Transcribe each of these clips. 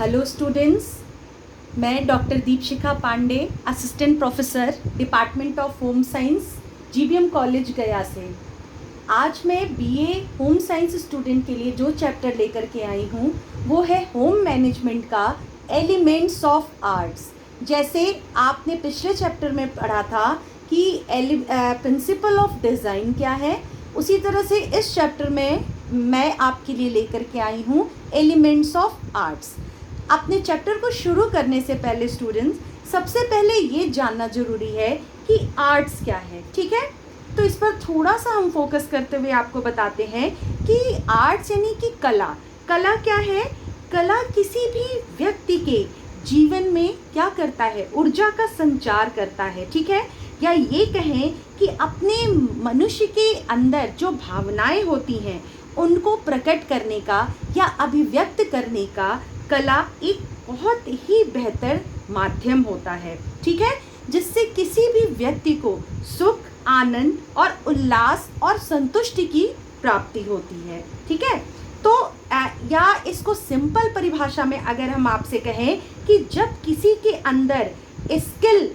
Hello students, मैं doctor Dipshikha Pandey, assistant professor department of home science, GBM college Gaya से। आज मैं बीए होम साइंस स्टूडेंट के लिए जो चैप्टर लेकर के आई हूँ वो है होम मैनेजमेंट का एलिमेंट्स ऑफ आर्ट्स। जैसे आपने पिछले चैप्टर में पढ़ा था कि प्रिंसिपल ऑफ डिज़ाइन क्या है, उसी तरह से इस चैप्टर में मैं आपके लिए लेकर के आई हूँ एलिमेंट्स ऑफ आर्ट्स। अपने चैप्टर को शुरू करने से पहले स्टूडेंट्स, सबसे पहले ये जानना ज़रूरी है कि आर्ट्स क्या है। ठीक है, तो इस पर थोड़ा सा हम फोकस करते हुए आपको बताते हैं कि आर्ट्स यानी कि कला। कला क्या है? कला किसी भी व्यक्ति के जीवन में क्या करता है? ऊर्जा का संचार करता है। ठीक है, या ये कहें कि अपने मनुष्य के अंदर जो भावनाएं होती हैं उनको प्रकट करने का या अभिव्यक्त करने का कला एक बहुत ही बेहतर माध्यम होता है। ठीक है, जिससे किसी भी व्यक्ति को सुख, आनंद और उल्लास और संतुष्टि की प्राप्ति होती है। ठीक है, तो या इसको सिंपल परिभाषा में अगर हम आपसे कहें कि जब किसी के अंदर स्किल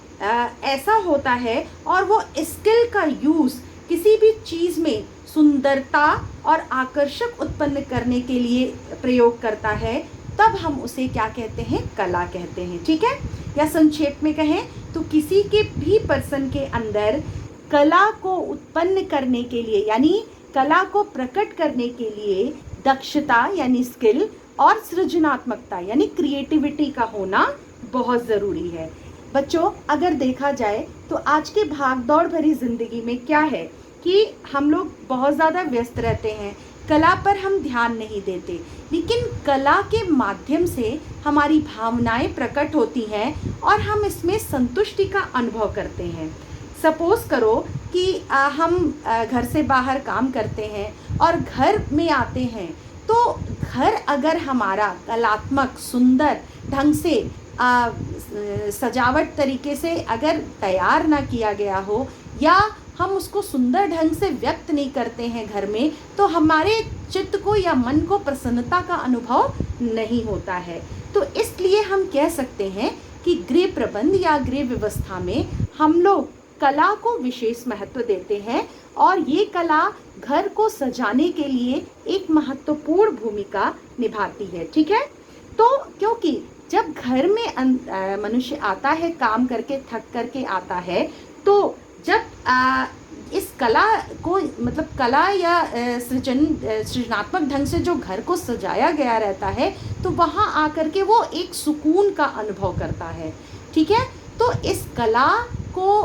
ऐसा होता है और वो स्किल का यूज़ किसी भी चीज़ में सुंदरता और आकर्षक उत्पन्न करने के लिए प्रयोग करता है, तब हम उसे क्या कहते हैं? कला कहते हैं। ठीक है, या संक्षेप में कहें तो किसी के भी पर्सन के अंदर कला को उत्पन्न करने के लिए यानी कला को प्रकट करने के लिए दक्षता यानी स्किल और सृजनात्मकता यानी क्रिएटिविटी का होना बहुत ज़रूरी है। बच्चों, अगर देखा जाए तो आज के भागदौड़ भरी ज़िंदगी में क्या है कि हम लोग बहुत ज़्यादा व्यस्त रहते हैं, कला पर हम ध्यान नहीं देते, लेकिन कला के माध्यम से हमारी भावनाएं प्रकट होती हैं और हम इसमें संतुष्टि का अनुभव करते हैं। सपोज़ करो कि हम घर से बाहर काम करते हैं और घर में आते हैं, तो घर अगर हमारा कलात्मक सुंदर ढंग से सजावट तरीके से अगर तैयार ना किया गया हो या हम उसको सुंदर ढंग से व्यक्त नहीं करते हैं घर में, तो हमारे चित्त को या मन को प्रसन्नता का अनुभव नहीं होता है। तो इसलिए हम कह सकते हैं कि गृह प्रबंध या गृह व्यवस्था में हम लोग कला को विशेष महत्व देते हैं और ये कला घर को सजाने के लिए एक महत्वपूर्ण भूमिका निभाती है। ठीक है, तो क्योंकि जब घर में मनुष्य आता है, काम करके थक करके आता है, तो जब इस कला को मतलब कला या सृजनात्मक ढंग से जो घर को सजाया गया रहता है, तो वहाँ आकर के वो एक सुकून का अनुभव करता है। ठीक है, तो इस कला को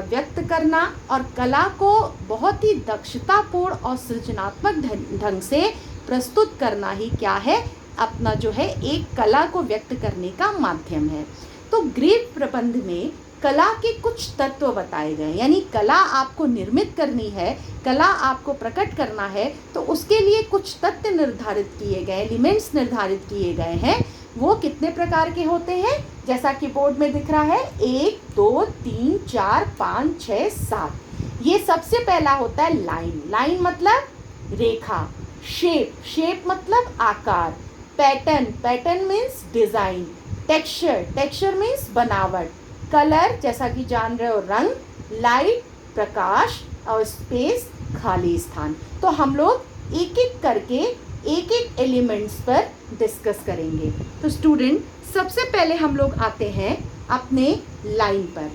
व्यक्त करना और कला को बहुत ही दक्षतापूर्ण और सृजनात्मक ढंग से प्रस्तुत करना ही क्या है? अपना जो है एक कला को व्यक्त करने का माध्यम है। तो गृह प्रबंध में कला के कुछ तत्व बताए गए, यानी कला आपको निर्मित करनी है, कला आपको प्रकट करना है, तो उसके लिए कुछ तत्व निर्धारित किए गए, एलिमेंट्स निर्धारित किए गए हैं। वो कितने प्रकार के होते हैं? जैसा कि बोर्ड में दिख रहा है, 1 2 3 4 5 6 7। ये सबसे पहला होता है लाइन। लाइन मतलब रेखा। शेप मतलब आकार। Pattern means design. Texture means बनावट। कलर, जैसा कि जान रहे हो, रंग। लाइट, प्रकाश। और स्पेस, खाली स्थान। तो हम लोग एक एक करके एक एक एलिमेंट्स पर डिस्कस करेंगे। तो स्टूडेंट, सबसे पहले हम लोग आते हैं अपने लाइन पर।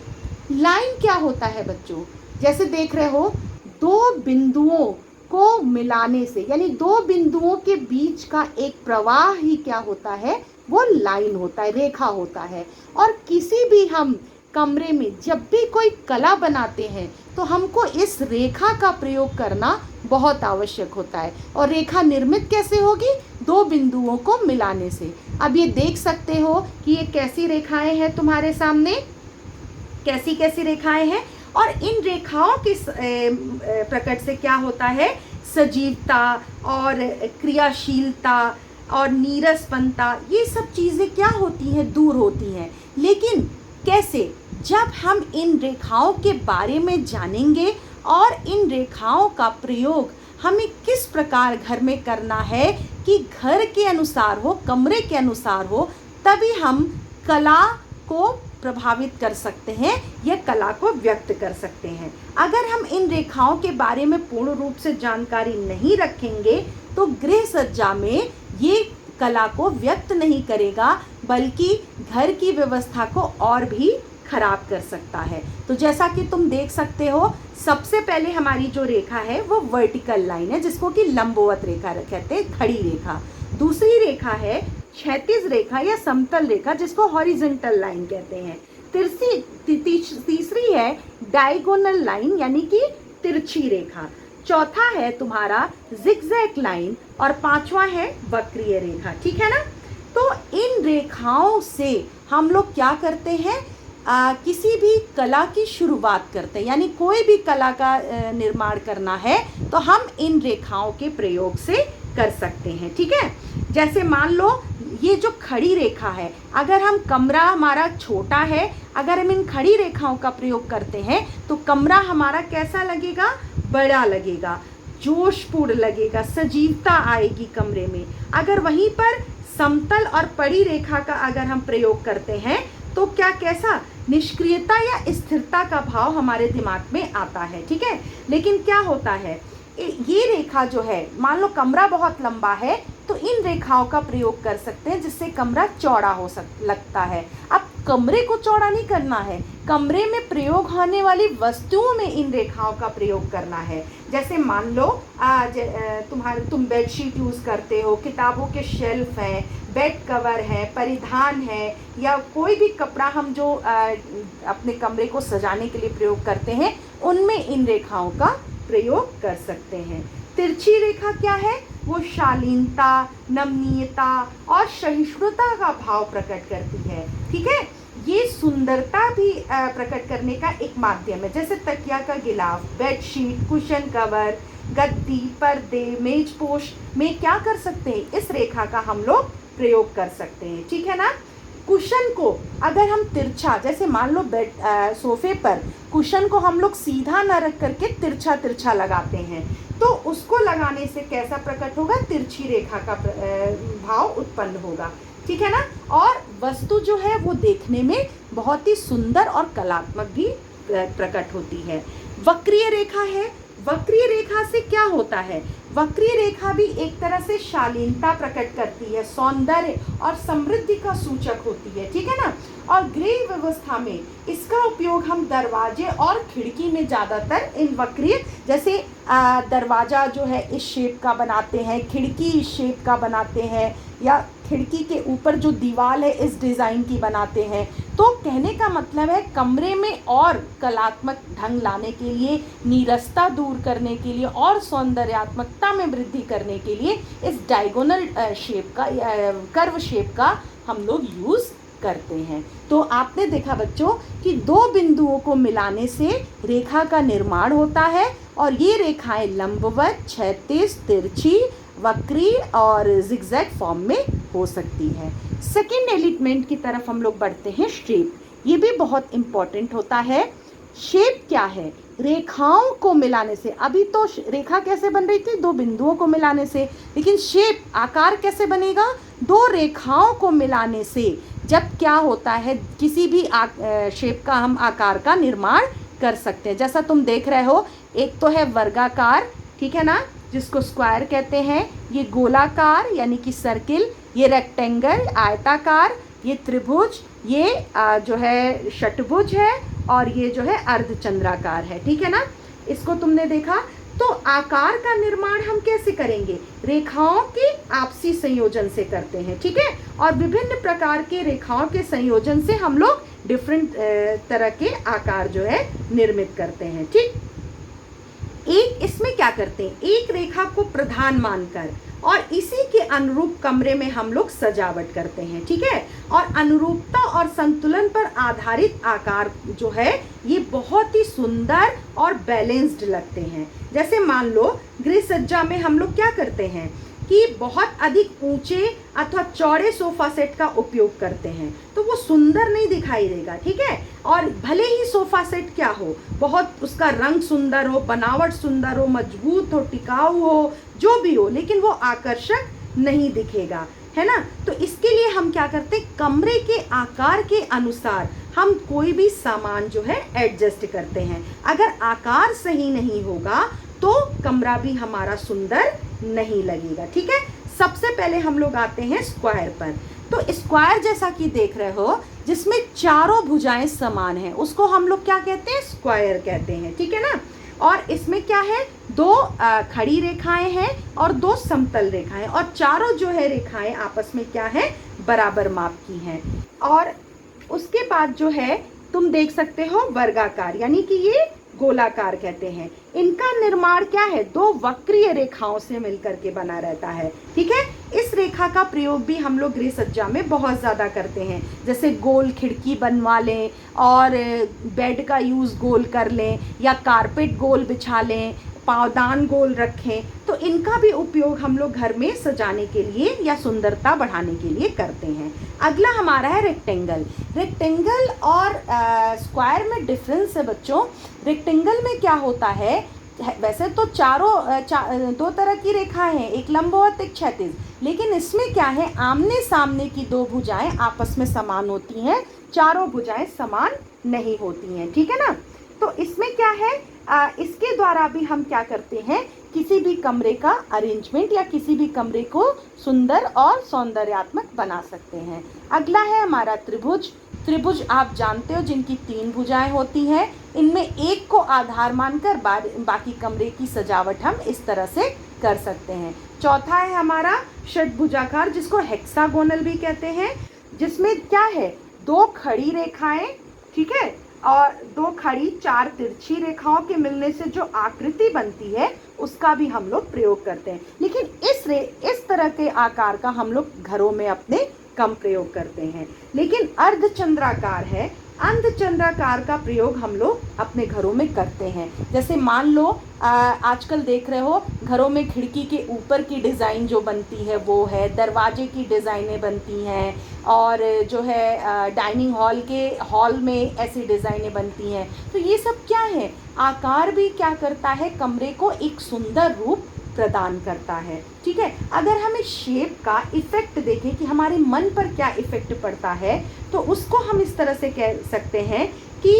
लाइन क्या होता है बच्चों? जैसे देख रहे हो, दो बिंदुओं को मिलाने से यानी दो बिंदुओं के बीच का एक प्रवाह ही क्या होता है? वो लाइन होता है, रेखा होता है। और किसी भी हम कमरे में जब भी कोई कला बनाते हैं तो हमको इस रेखा का प्रयोग करना बहुत आवश्यक होता है। और रेखा निर्मित कैसे होगी? दो बिंदुओं को मिलाने से। अब ये देख सकते हो कि ये कैसी रेखाएं हैं तुम्हारे सामने, कैसी कैसी रेखाएं हैं। और इन रेखाओं के प्रकट से क्या होता है? सजीवता और क्रियाशीलता और नीरसपनता, ये सब चीज़ें क्या होती हैं? दूर होती हैं। लेकिन कैसे? जब हम इन रेखाओं के बारे में जानेंगे और इन रेखाओं का प्रयोग हमें किस प्रकार घर में करना है कि घर के अनुसार हो, कमरे के अनुसार हो, तभी हम कला को प्रभावित कर सकते हैं या कला को व्यक्त कर सकते हैं। अगर हम इन रेखाओं के बारे में पूर्ण रूप से जानकारी नहीं रखेंगे तो गृह सज्जा में ये कला को व्यक्त नहीं करेगा, बल्कि घर की व्यवस्था को और भी खराब कर सकता है। तो जैसा कि तुम देख सकते हो, सबसे पहले हमारी जो रेखा है वो वर्टिकल लाइन है, जिसको कि लंबवत रेखा कहते हैं, खड़ी रेखा। दूसरी रेखा है क्षैतिज रेखा या समतल रेखा, जिसको हॉरिजॉन्टल लाइन कहते हैं। तीसरी है डायगोनल लाइन यानी कि तिरछी रेखा। चौथा है तुम्हारा जिगजैग लाइन और पांचवा है वक्रीय रेखा। ठीक है ना। तो इन रेखाओं से हम लोग क्या करते हैं, किसी भी कला की शुरुआत करते हैं, यानी कोई भी कला का निर्माण करना है तो हम इन रेखाओं के प्रयोग से कर सकते हैं। ठीक है। जैसे मान लो ये जो खड़ी रेखा है, अगर हम कमरा हमारा छोटा है, अगर हम इन खड़ी रेखाओं का प्रयोग करते हैं तो कमरा हमारा कैसा लगेगा, बड़ा लगेगा, जोशपूर्ण लगेगा, सजीवता आएगी कमरे में। अगर वहीं पर समतल और पड़ी रेखा का अगर हम प्रयोग करते हैं तो क्या कैसा, निष्क्रियता या स्थिरता का भाव हमारे दिमाग में आता है। ठीक है। लेकिन क्या होता है, ये रेखा जो है, मान लो कमरा बहुत लंबा है तो इन रेखाओं का प्रयोग कर सकते हैं, जिससे कमरा चौड़ा हो लगता है। अब कमरे को चौड़ा नहीं करना है, कमरे में प्रयोग होने वाली वस्तुओं में इन रेखाओं का प्रयोग करना है। जैसे मान लो आज तुम बेडशीट यूज़ करते हो, किताबों के शेल्फ हैं, बेड कवर है, परिधान है, या कोई भी कपड़ा हम जो अपने कमरे को सजाने के लिए प्रयोग करते हैं, उनमें इन रेखाओं का प्रयोग कर सकते हैं। तिरछी रेखा क्या है, वो शालीनता, नमनीयता और सहिष्णुता का भाव प्रकट करती है। ठीक है। ये सुंदरता भी प्रकट करने का एक माध्यम है। जैसे तकिया का गिलाफ, बेडशीट, कुशन कवर, गद्दी, पर्दे, मेजपोश में क्या कर सकते हैं, इस रेखा का हम लोग प्रयोग कर सकते हैं। ठीक है ना। कुशन को अगर हम तिरछा, जैसे मान लो बेड सोफे पर कुशन को हम लोग सीधा न रख करके तिरछा तिरछा लगाते हैं, तो उसको लगाने से कैसा प्रकट होगा, तिरछी रेखा का भाव उत्पन्न होगा। ठीक है ना। और वस्तु जो है वो देखने में बहुत ही सुंदर और कलात्मक भी प्रकट होती है। वक्रीय रेखा है, वक्रीय रेखा से क्या होता है, वक्रीय रेखा भी एक तरह से शालीनता प्रकट करती है, सौंदर्य और समृद्धि का सूचक होती है। ठीक है ना। और गृह व्यवस्था में इसका उपयोग हम दरवाजे और खिड़की में ज़्यादातर इन वक्रीय, जैसे दरवाज़ा जो है इस शेप का बनाते हैं, खिड़की इस शेप का बनाते हैं, या खिड़की के ऊपर जो दीवार है इस डिज़ाइन की बनाते हैं। तो कहने का मतलब है कमरे में और कलात्मक ढंग लाने के लिए, नीरसता दूर करने के लिए और सौंदर्यात्मकता में वृद्धि करने के लिए इस डायगोनल शेप का, कर्व शेप का हम लोग यूज़ करते हैं। तो आपने देखा बच्चों कि दो बिंदुओं को मिलाने से रेखा का निर्माण होता है, और ये रेखाएं लंबवत, क्षैतिज, तिरछी, वक्रीय और जिगजैग फॉर्म में हो सकती है। सेकेंड एलिमेंट की तरफ हम लोग बढ़ते हैं, शेप। ये भी बहुत इम्पॉर्टेंट होता है। शेप क्या है, रेखाओं को मिलाने से, अभी तो रेखा कैसे बन रही थी, दो बिंदुओं को मिलाने से, लेकिन शेप, आकार कैसे बनेगा, दो रेखाओं को मिलाने से। जब क्या होता है, किसी भी शेप का हम आकार का निर्माण कर सकते हैं। जैसा तुम देख रहे हो, एक तो है वर्गाकार, ठीक है ना, जिसको स्क्वायर कहते हैं, ये गोलाकार यानी कि सर्किल, ये रेक्टेंगल आयताकार, ये त्रिभुज, ये जो है षटभुज है, और ये जो है अर्धचंद्राकार है। ठीक है ना। इसको तुमने देखा। तो आकार का निर्माण हम कैसे करेंगे, रेखाओं के आपसी संयोजन से करते हैं। ठीक है। और विभिन्न प्रकार के रेखाओं के संयोजन से हम लोग डिफरेंट तरह के आकार जो है निर्मित करते हैं। ठीक। एक इसमें क्या करते हैं, एक रेखा को प्रधान मानकर और इसी के अनुरूप कमरे में हम लोग सजावट करते हैं। ठीक है। और अनुरूपता और संतुलन पर आधारित आकार जो है ये बहुत ही सुंदर और बैलेंस्ड लगते हैं। जैसे मान लो गृह सज्जा में हम लोग क्या करते हैं कि बहुत अधिक ऊंचे अथवा चौड़े सोफा सेट का उपयोग करते हैं, तो वो सुंदर नहीं दिखाई देगा। ठीक है। और भले ही सोफा सेट क्या हो, बहुत उसका रंग सुंदर हो, बनावट सुंदर हो, मजबूत हो, टिकाऊ हो, जो भी हो, लेकिन वो आकर्षक नहीं दिखेगा, है ना। तो इसके लिए हम क्या करते हैं, कमरे के आकार के अनुसार हम कोई भी सामान जो है एडजस्ट करते हैं। अगर आकार सही नहीं होगा तो कमरा भी हमारा सुंदर नहीं लगेगा। ठीक है, सबसे पहले हम लोग आते हैं स्क्वायर पर। तो स्क्वायर जैसा कि देख रहे हो, जिसमें चारों भुजाएं समान हैं, उसको हम लोग क्या कहते हैं? स्क्वायर कहते हैं। ठीक है ना। और इसमें क्या है? दो खड़ी रेखाएं हैं और दो समतल रेखाएं, और चारों जो है रेखाएं आपस में क्या है? बराबर माप की हैं। और उसके बाद जो है तुम देख सकते हो वर्गाकार, यानी कि ये गोलाकार कहते हैं। इनका निर्माण क्या है? दो वक्रीय रेखाओं से मिलकर के बना रहता है। ठीक है, इस रेखा का प्रयोग भी हम लोग गृह सज्जा में बहुत ज़्यादा करते हैं। जैसे गोल खिड़की बनवा लें और बेड का यूज़ गोल कर लें, या कारपेट गोल बिछा लें, पावदान गोल रखें, तो इनका भी उपयोग हम लोग घर में सजाने के लिए या सुंदरता बढ़ाने के लिए करते हैं। अगला हमारा है रेक्टेंगल। रेक्टेंगल और स्क्वायर में डिफरेंस है बच्चों। रेक्टेंगल में क्या होता है? वैसे तो दो तरह की रेखाएं हैं, एक लंबवत एक क्षैतिज, लेकिन इसमें क्या है? आमने सामने की दो भुजाएं आपस में समान होती हैं, चारों भुजाएं समान नहीं होती हैं। ठीक है ना। तो इसमें क्या है? इसके द्वारा भी हम क्या करते हैं? किसी भी कमरे का अरेंजमेंट या किसी भी कमरे को सुंदर और सौंदर्यात्मक बना सकते हैं। अगला है हमारा त्रिभुज। त्रिभुज आप जानते हो, जिनकी 3 भुजाएं होती हैं। इनमें एक को आधार मानकर बाकी कमरे की सजावट हम इस तरह से कर सकते हैं। चौथा है हमारा षटभुजाकार, जिसको हेक्सागोनल भी कहते हैं, जिसमें क्या है? 2 खड़ी रेखाएं, ठीक है, और 2 खड़ी 4 तिरछी रेखाओं के मिलने से जो आकृति बनती है उसका भी हम लोग प्रयोग करते हैं। लेकिन इस तरह के आकार का हम लोग घरों में अपने कम प्रयोग करते हैं। लेकिन अर्धचंद्राकार है, अर्धचंद्राकार का प्रयोग हम लोग अपने घरों में करते हैं। जैसे मान लो आजकल देख रहे हो, घरों में खिड़की के ऊपर की डिज़ाइन जो बनती है वो है, दरवाजे की डिज़ाइनें बनती हैं, और जो है डाइनिंग हॉल में ऐसी डिज़ाइनें बनती हैं। तो ये सब क्या है? आकार भी क्या करता है? कमरे को एक सुंदर रूप प्रदान करता है। ठीक है, अगर हमें शेप का इफेक्ट देखें कि हमारे मन पर क्या इफेक्ट पड़ता है, तो उसको हम इस तरह से कह सकते हैं कि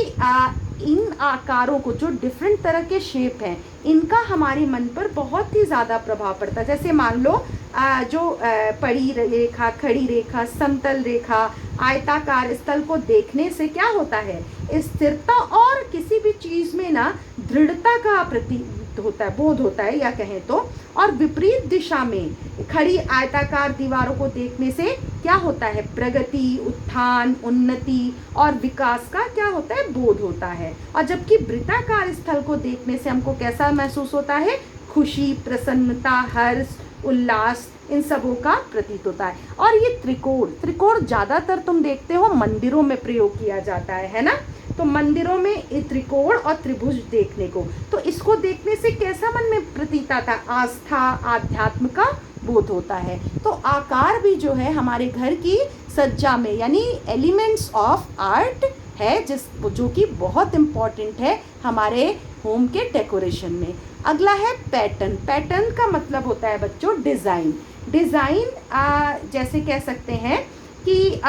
इन आकारों को, जो डिफरेंट तरह के शेप हैं, इनका हमारे मन पर बहुत ही ज़्यादा प्रभाव पड़ता है। जैसे मान लो पड़ी रेखा, खड़ी रेखा, समतल रेखा, आयताकार स्थल को देखने से क्या होता है? स्थिरता और किसी भी चीज़ में ना दृढ़ता का प्रतीक होता है, बोध होता है, या कहें तो। और विपरीत दिशा में खड़ी आयताकार दीवारों को देखने से क्या होता है? प्रगति, उत्थान, उन्नति और विकास का क्या होता है? बोध होता है। और जबकि वृत्ताकार स्थल को देखने से हमको कैसा महसूस होता है? खुशी, प्रसन्नता, हर्ष, उल्लास, इन सबों का प्रतीत होता है। और ये त्रिकोण ज़्यादातर तुम देखते हो मंदिरों में प्रयोग किया जाता है ना। तो मंदिरों में त्रिकोण और त्रिभुज देखने को, तो इसको देखने से कैसा मन में प्रतीत आता है? आस्था, आध्यात्म का बोध होता है। तो आकार भी जो है हमारे घर की सज्जा में, यानी एलिमेंट्स ऑफ आर्ट है, जो कि बहुत इम्पॉर्टेंट है हमारे होम के डेकोरेशन में। अगला है पैटर्न। पैटर्न का मतलब होता है बच्चों डिज़ाइन। डिज़ाइन जैसे कह सकते हैं कि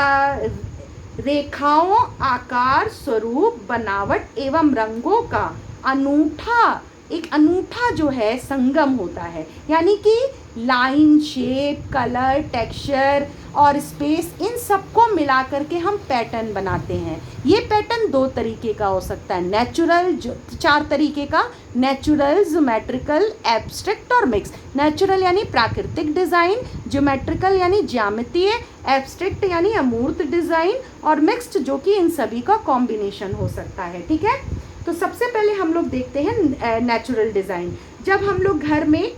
रेखाओं, आकार, स्वरूप, बनावट एवं रंगों का एक अनूठा जो है संगम होता है। यानी कि लाइन, शेप, कलर, टेक्सचर और स्पेस, इन सबको मिला करके हम पैटर्न बनाते हैं। ये पैटर्न 2 तरीके का हो सकता है, नेचुरल, 4 तरीके का, नेचुरल, ज्योमेट्रिकल, एब्स्ट्रैक्ट और मिक्स। नेचुरल यानी प्राकृतिक डिज़ाइन, ज्योमेट्रिकल यानी ज्यामितीय, एब्स्ट्रैक्ट यानी अमूर्त डिज़ाइन, और मिक्स्ड जो कि इन सभी का कॉम्बिनेशन हो सकता है। ठीक है, तो सबसे पहले हम लोग देखते हैं नेचुरल डिज़ाइन। जब हम लोग घर में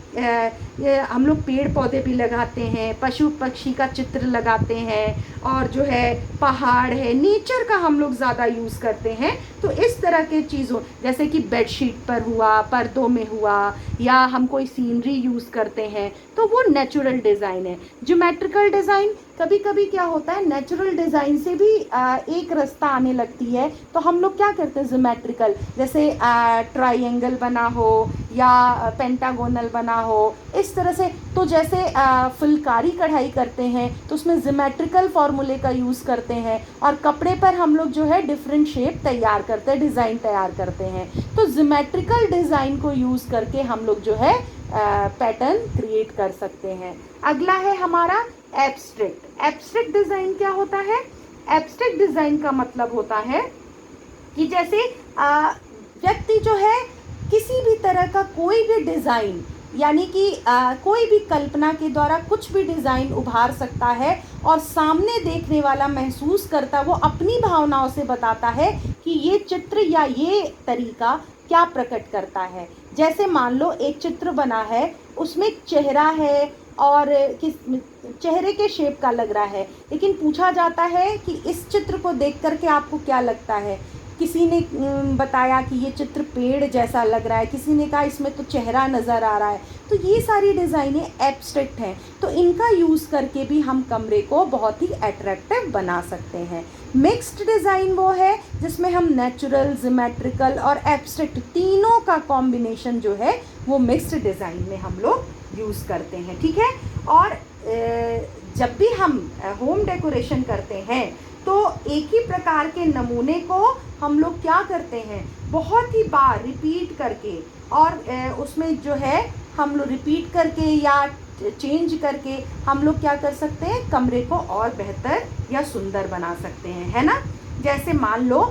हम लोग पेड़ पौधे भी लगाते हैं, पशु पक्षी का चित्र लगाते हैं, और जो है पहाड़ है, नेचर का हम लोग ज़्यादा यूज़ करते हैं। तो इस तरह के चीज़ों, जैसे कि बेडशीट पर हुआ, पर्दों में हुआ, या हम कोई सीनरी यूज़ करते हैं, तो वो नेचुरल डिज़ाइन है। ज्योमेट्रिकल डिज़ाइन, कभी कभी क्या होता है, नेचुरल डिज़ाइन से भी एक रास्ता आने लगती है, तो हम लोग क्या करते हैं ज्योमेट्रिकल, जैसे ट्राइंगल बना हो या पेंटागोनल बना हो, इस तरह से। तो जैसे फुलकारी कढ़ाई करते हैं तो उसमें ज्योमेट्रिकल फार्मूले का यूज़ करते हैं, और कपड़े पर हम लोग जो है डिफरेंट शेप तैयार करते हैं, डिज़ाइन तैयार करते हैं। तो ज्योमेट्रिकल डिज़ाइन को यूज़ करके हम लोग जो है पैटर्न क्रिएट कर सकते हैं। अगला है हमारा एब्स्ट्रैक्ट। एब्स्ट्रैक्ट डिज़ाइन क्या होता है? एब्स्ट्रैक्ट डिज़ाइन का मतलब होता है कि जैसे व्यक्ति जो है किसी भी तरह का कोई भी डिज़ाइन, यानी कि कोई भी कल्पना के द्वारा कुछ भी डिज़ाइन उभार सकता है, और सामने देखने वाला महसूस करता, वो अपनी भावनाओं से बताता है कि ये चित्र या ये तरीका क्या प्रकट करता है। जैसे मान लो एक चित्र बना है, उसमें एक चेहरा है और किस चेहरे के शेप का लग रहा है, लेकिन पूछा जाता है कि इस चित्र को देख करके आपको क्या लगता है। किसी ने बताया कि ये चित्र पेड़ जैसा लग रहा है, किसी ने कहा इसमें तो चेहरा नज़र आ रहा है। तो ये सारी डिज़ाइनें एब्स्ट्रैक्ट हैं, तो इनका यूज़ करके भी हम कमरे को बहुत ही अट्रैक्टिव बना सकते हैं। मिक्स्ड डिज़ाइन वो है जिसमें हम नेचुरल, ज्योमेट्रिकल और एब्स्ट्रैक्ट तीनों का कॉम्बिनेशन जो है वो मिक्स्ड डिज़ाइन में हम लोग यूज़ करते हैं, ठीक है। और जब भी हम होम डेकोरेशन करते हैं तो एक ही प्रकार के नमूने को हम लोग क्या करते हैं, बहुत ही बार रिपीट करके, और उसमें जो है हम लोग रिपीट करके या चेंज करके हम लोग क्या कर सकते हैं, कमरे को और बेहतर या सुंदर बना सकते हैं, है ना। जैसे मान लो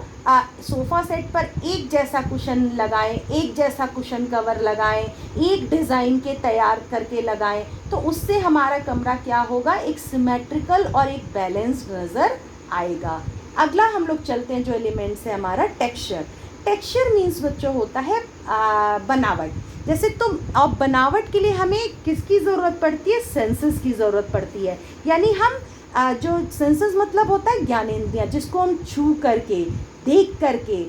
सोफ़ा सेट पर एक जैसा कुशन लगाएं, एक जैसा कुशन कवर लगाएं, एक डिज़ाइन के तैयार करके लगाएं, तो उससे हमारा कमरा क्या होगा, एक सिमेट्रिकल और एक बैलेंस्ड नज़र आएगा। अगला हम लोग चलते हैं जो एलिमेंट्स है हमारा टेक्सचर। टेक्सचर मीन्स बच्चों होता है बनावट। जैसे तुम, अब बनावट के लिए हमें किसकी ज़रूरत पड़ती है, सेंसेस की ज़रूरत पड़ती है। यानी हम जो सेंसेस मतलब होता है ज्ञानेंद्रियाँ, जिसको हम छू करके, देख करके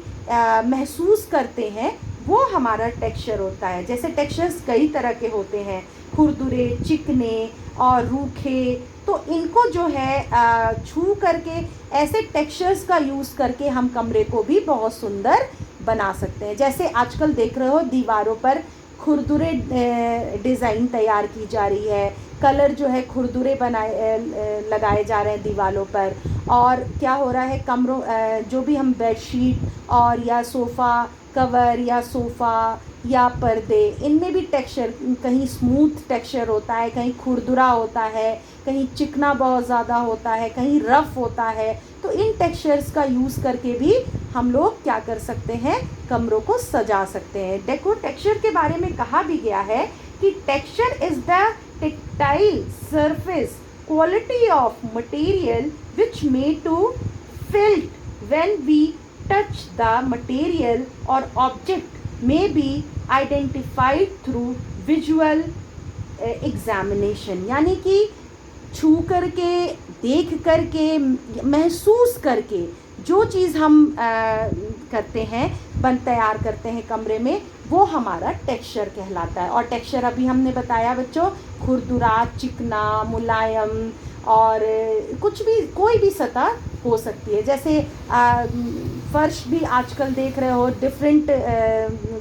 महसूस करते हैं, वो हमारा टेक्सचर होता है। जैसे टेक्सचर्स कई तरह के होते हैं, खुरदुरे, चिकने और रूखे। तो इनको जो है छू करके, ऐसे टेक्सचर्स का यूज़ करके हम कमरे को भी बहुत सुंदर बना सकते हैं। जैसे आजकल देख रहे हो दीवारों पर खुरदुरे डिज़ाइन तैयार की जा रही है, कलर जो है खुरदुरे लगाए जा रहे हैं दीवारों पर। और क्या हो रहा है, कमरों जो भी हम बेडशीट और या सोफ़ा कवर या सोफ़ा या पर्दे, इनमें भी टेक्सचर, कहीं स्मूथ टेक्सचर होता है, कहीं खुरदुरा होता है, कहीं चिकना बहुत ज़्यादा होता है, कहीं रफ़ होता है। तो इन टेक्सचर्स का यूज़ करके भी हम लोग क्या कर सकते हैं, कमरों को सजा सकते हैं। देखो टेक्सचर के बारे में कहा भी गया है कि texture is the tactile surface quality of material which may to felt when we touch the material or object may be identified through visual examination। यानी कि छू करके, देख करके, महसूस करके जो चीज़ हम करते हैं, तैयार करते हैं कमरे में, वो हमारा टेक्सचर कहलाता है। और टेक्सचर अभी हमने बताया बच्चों, खुरदुरा, चिकना, मुलायम, और कुछ भी, कोई भी सतह हो सकती है। जैसे फर्श भी आजकल देख रहे हो डिफरेंट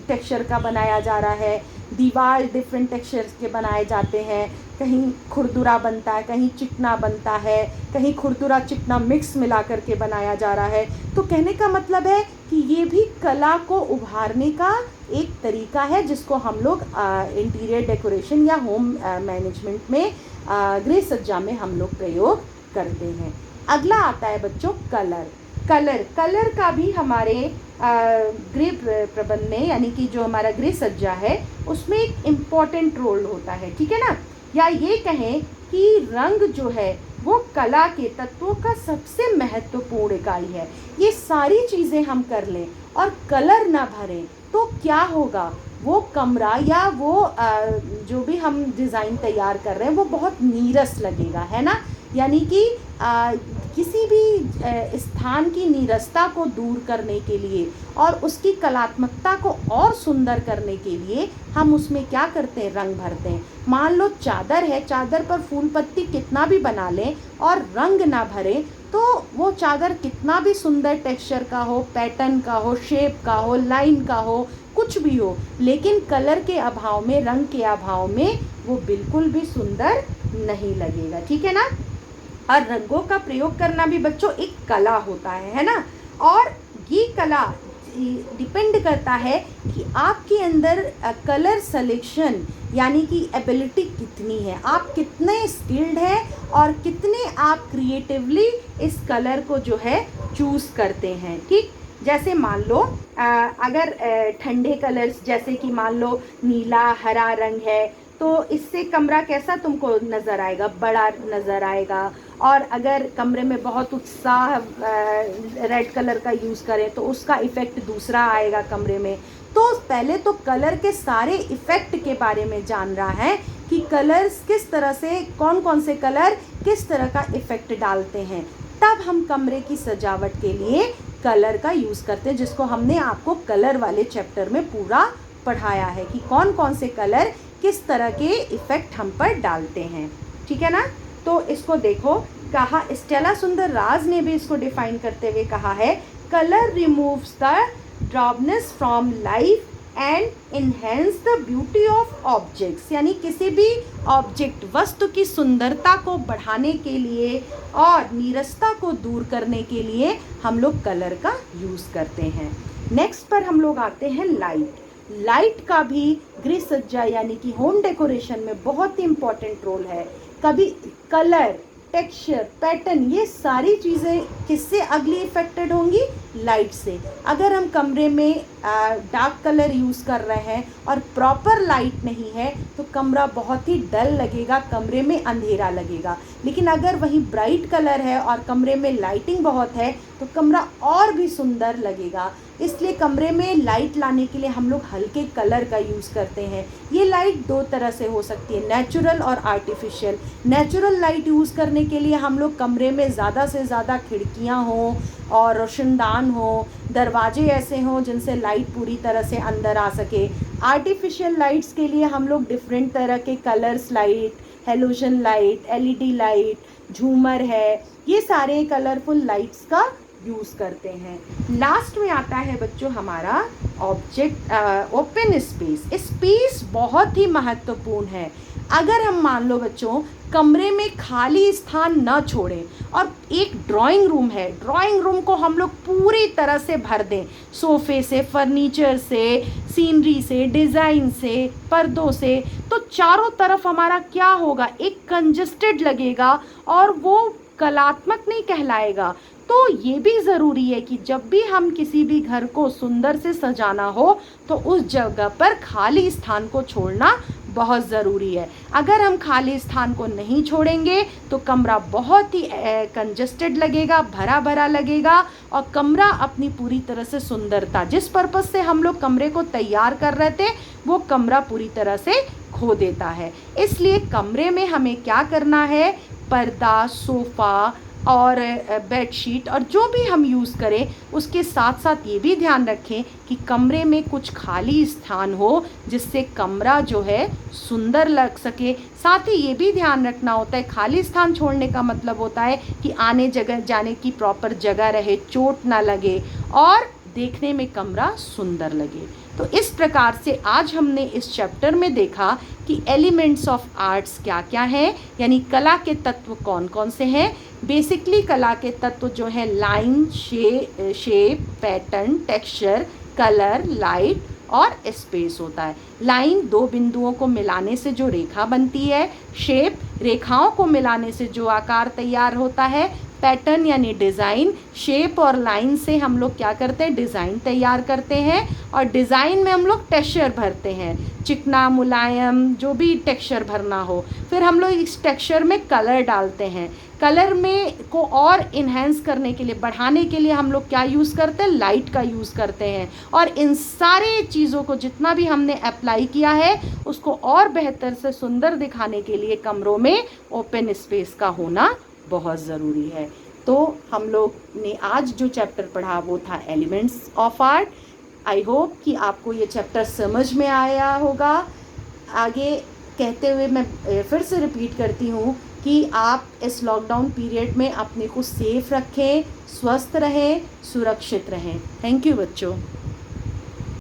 टेक्सचर का बनाया जा रहा है, दीवार डिफरेंट टेक्सचर्स के बनाए जाते हैं, कहीं खुरदुरा बनता है, कहीं चिकना बनता है, कहीं खुरदुरा चिकना मिक्स मिला करके बनाया जा रहा है। तो कहने का मतलब है कि ये भी कला को उभारने का एक तरीका है, जिसको हम लोग इंटीरियर डेकोरेशन या होम मैनेजमेंट में, गृह सज्जा में हम लोग प्रयोग करते हैं। अगला आता है बच्चों कलर। कलर का भी हमारे गृह प्रबंध में, यानी कि जो हमारा गृह सज्जा है उसमें एक इम्पॉर्टेंट रोल होता है, ठीक है ना। या ये कहें कि रंग जो है वो कला के तत्वों का सबसे महत्वपूर्ण इकाई है। ये सारी चीज़ें हम कर लें और कलर ना भरें तो क्या होगा, वो कमरा या वो जो भी हम डिज़ाइन तैयार कर रहे हैं वो बहुत नीरस लगेगा, है ना। यानी कि किसी भी स्थान की नीरसता को दूर करने के लिए और उसकी कलात्मकता को और सुंदर करने के लिए हम उसमें क्या करते हैं, रंग भरते हैं। मान लो चादर है, चादर पर फूल पत्ती कितना भी बना लें और रंग ना भरें तो वो चादर कितना भी सुंदर टेक्सचर का हो, पैटर्न का हो, शेप का हो, लाइन का हो, कुछ भी हो, लेकिन कलर के अभाव में, रंग के अभाव में वो बिल्कुल भी सुंदर नहीं लगेगा। ठीक है ना। और रंगों का प्रयोग करना भी बच्चों एक कला होता है ना। और ये कला डिपेंड करता है कि आपके अंदर कलर सिलेक्शन यानी कि एबिलिटी कितनी है, आप कितने स्किल्ड हैं और कितने आप क्रिएटिवली इस कलर को जो है चूज़ करते हैं। ठीक, जैसे मान लो अगर ठंडे कलर्स जैसे कि मान लो नीला हरा रंग है, तो इससे कमरा कैसा तुमको नज़र आएगा, बड़ा नज़र आएगा। और अगर कमरे में बहुत उत्साह रेड कलर का यूज़ करें तो उसका इफ़ेक्ट दूसरा आएगा कमरे में। तो पहले तो कलर के सारे इफ़ेक्ट के बारे में जान रहा है कि कलर्स किस तरह से, कौन कौन से कलर किस तरह का इफ़ेक्ट डालते हैं, तब हम कमरे की सजावट के लिए कलर का यूज़ करते हैं, जिसको हमने आपको कलर वाले चैप्टर में पूरा पढ़ाया है कि कौन कौन से कलर किस तरह के इफ़ेक्ट हम पर डालते हैं। ठीक है ना। तो इसको देखो, कहा स्टेला सुंदर राज ने भी इसको डिफाइन करते हुए कहा है, colour removes the drowsiness from life and enhance the beauty of objects. यानी किसी भी ऑब्जेक्ट, वस्तु की सुंदरता को बढ़ाने के लिए और नीरसता को दूर करने के लिए हम लोग कलर का यूज़ करते हैं। नेक्स्ट पर हम लोग आते हैं लाइट। लाइट का भी गृह सज्जा यानी कि होम डेकोरेशन में बहुत ही इम्पॉर्टेंट रोल है। कभी कलर, टेक्सचर, पैटर्न, ये सारी चीज़ें किससे अगली इफेक्टेड होंगी, लाइट से। अगर हम कमरे में डार्क कलर यूज़ कर रहे हैं और प्रॉपर लाइट नहीं है तो कमरा बहुत ही डल लगेगा, कमरे में अंधेरा लगेगा। लेकिन अगर वही ब्राइट कलर है और कमरे में लाइटिंग बहुत है तो कमरा और भी सुंदर लगेगा। इसलिए कमरे में लाइट लाने के लिए हम लोग हल्के कलर का यूज़ करते हैं। ये लाइट दो तरह से हो सकती है, नेचुरल और आर्टिफिशियल। नेचुरल लाइट यूज़ करने के लिए हम लोग कमरे में ज़्यादा से ज़्यादा खिड़कियाँ हों और रोशनदान हो, दरवाजे ऐसे हों जिनसे लाइट पूरी तरह से अंदर आ सके। आर्टिफिशियल लाइट्स के लिए हम लोग डिफरेंट तरह के colours light, halogen light, LED light, झूमर है, ये सारे कलरफुल लाइट्स का यूज़ करते हैं। लास्ट में आता है बच्चों हमारा ऑब्जेक्ट ओपन स्पेस। स्पेस बहुत ही महत्वपूर्ण है। अगर हम मान लो बच्चों कमरे में खाली स्थान न छोड़ें और एक ड्राइंग रूम है, ड्राइंग रूम को हम लोग पूरी तरह से भर दें, सोफ़े से, फर्नीचर से, सीनरी से, डिज़ाइन से, पर्दों से, तो चारों तरफ हमारा क्या होगा, एक कंजस्टेड लगेगा और वो कलात्मक नहीं कहलाएगा। तो ये भी ज़रूरी है कि जब भी हम किसी भी घर को सुंदर से सजाना हो तो उस जगह पर खाली स्थान को छोड़ना बहुत ज़रूरी है। अगर हम खाली स्थान को नहीं छोड़ेंगे तो कमरा बहुत ही कंजस्टेड लगेगा, भरा भरा लगेगा और कमरा अपनी पूरी तरह से सुंदरता, जिस पर्पज़ से हम लोग कमरे को तैयार कर रहे थे, वो कमरा पूरी तरह से खो देता है। इसलिए कमरे में हमें क्या करना है, पर्दा, सोफ़ा और बेडशीट और जो भी हम यूज़ करें उसके साथ साथ ये भी ध्यान रखें कि कमरे में कुछ खाली स्थान हो जिससे कमरा जो है सुंदर लग सके। साथ ही ये भी ध्यान रखना होता है, खाली स्थान छोड़ने का मतलब होता है कि आने जगह जाने की प्रॉपर जगह रहे, चोट ना लगे और देखने में कमरा सुंदर लगे। तो इस प्रकार से आज हमने इस चैप्टर में देखा कि एलिमेंट्स ऑफ आर्ट्स क्या क्या हैं, यानी कला के तत्व कौन कौन से हैं। बेसिकली कला के तत्व जो है line, shape, pattern, texture, colour, light और स्पेस होता है। लाइन दो बिंदुओं को मिलाने से जो रेखा बनती है, शेप रेखाओं को मिलाने से जो आकार तैयार होता है, पैटर्न यानी डिज़ाइन, शेप और लाइन से हम लोग क्या करते हैं, डिज़ाइन तैयार करते हैं और डिज़ाइन में हम लोग टेक्सचर भरते हैं, चिकना, मुलायम, जो भी टेक्सचर भरना हो। फिर हम लोग इस टेक्सचर में कलर डालते हैं। कलर में को और इन्हेंस करने के लिए, बढ़ाने के लिए हम लोग क्या यूज़ करते हैं, लाइट का यूज़ करते हैं। और इन सारे चीज़ों को जितना भी हमने अप्लाई किया है उसको और बेहतर से सुंदर दिखाने के लिए कमरों में ओपन स्पेस का होना बहुत ज़रूरी है। तो हम लोग ने आज जो चैप्टर पढ़ा वो था elements of art. I hope कि आपको ये चैप्टर समझ में आया होगा। आगे कहते हुए मैं फिर से रिपीट करती हूँ कि आप इस लॉकडाउन पीरियड में अपने को सेफ रखें, स्वस्थ रहें, सुरक्षित रहें। थैंक यू बच्चों।